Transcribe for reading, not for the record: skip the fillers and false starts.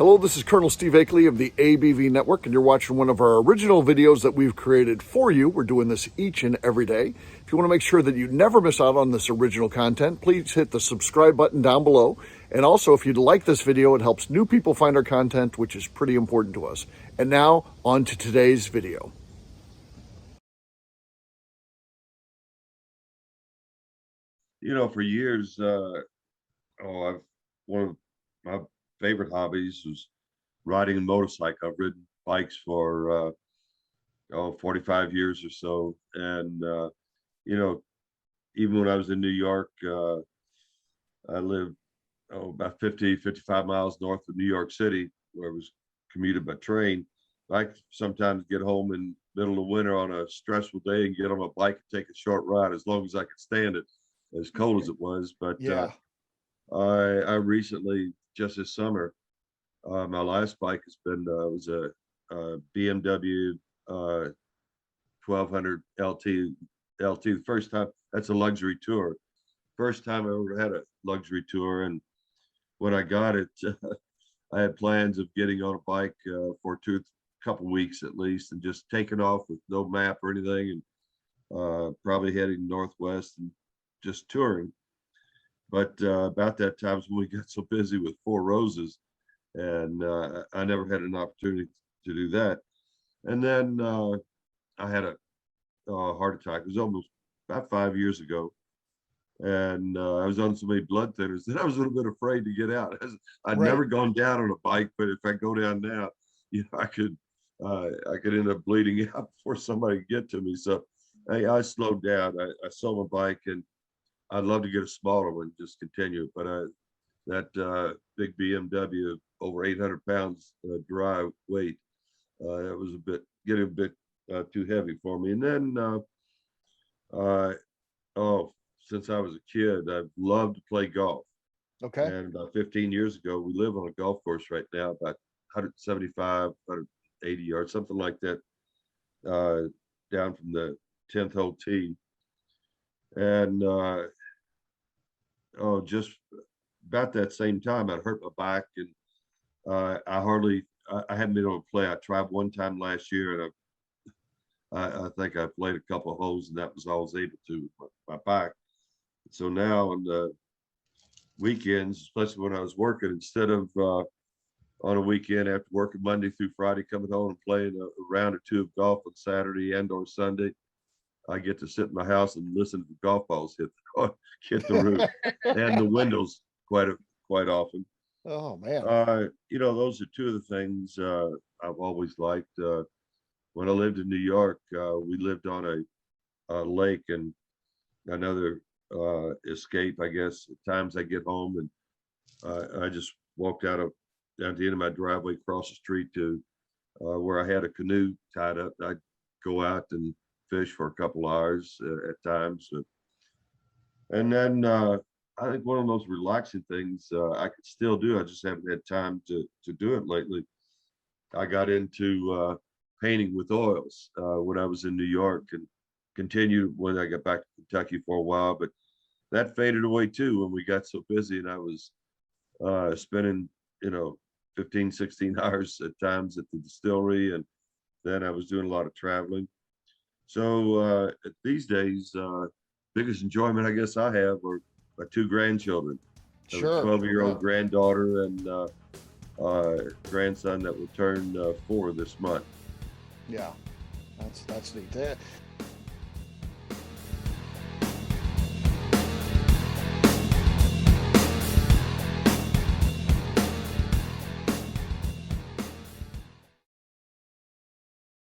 Hello, this is Colonel Steve Akley of the ABV Network, and you're watching one of our original videos that we've created for you. We're doing this each and every day. If you want to make sure that you never miss out on this original content, please hit the subscribe button down below. And also, if you'd like this video, it helps new people find our content, which is pretty important to us. And now, on to today's video. You know, for years, one of my favorite hobbies was riding a motorcycle. I've ridden bikes for 45 years or so, and you know, even when I was in New York, I lived about 55 miles north of New York City, where I was commuted by train. I sometimes get home in middle of winter on a stressful day and get on my bike and take a short ride, as long as I could stand it, as cold as it was. But Yeah. I recently, just this summer, my last bike has been was a BMW 1200 LT. The first time, that's a luxury tour. First time I ever had a luxury tour, and when I got it, I had plans of getting on a bike for couple weeks at least, and just taking off with no map or anything, and probably heading northwest and just touring. But about that time is when we got so busy with Four Roses, and I never had an opportunity to do that. And then I had a heart attack. It was almost about 5 years ago, and I was on so many blood thinners that I was a little bit afraid to get out. I'd Right. never gone down on a bike, but if I go down now, I could end up bleeding out before somebody could get to me. So I slowed down. I sold my bike, and I'd love to get a smaller one, just continue it. But that big BMW, over 800 pounds dry weight, that was getting a bit too heavy for me. And then, since I was a kid, I've loved to play golf. Okay. And about 15 years ago, we live on a golf course right now, about 175, 180 yards, something like that, down from the 10th hole tee. And just about that same time, I hurt my back, and I haven't been able to play. I tried one time last year, and I think I played a couple of holes, and that was all I was able to with my back. So now on the weekends, especially when I was working, instead of on a weekend after working Monday through Friday, coming home and playing a round or two of golf on Saturday and or Sunday, I get to sit in my house and listen to the golf balls hit the roof and the windows quite often. Oh, man. Those are two of the things I've always liked. When I lived in New York, we lived on a lake, and another escape, I guess. At times I get home, and I just walked down to the end of my driveway, across the street to where I had a canoe tied up. I'd go out and fish for a couple hours at times. And then I think one of those relaxing things I could still do, I just haven't had time to do it lately. I got into painting with oils when I was in New York, and continued when I got back to Kentucky for a while, but that faded away too when we got so busy, and I was spending 15, 16 hours at times at the distillery, and then I was doing a lot of traveling. So these days, biggest enjoyment I guess I have are my two grandchildren. I have a 12-year-old granddaughter, and grandson that will turn 4 this month. Yeah, that's neat.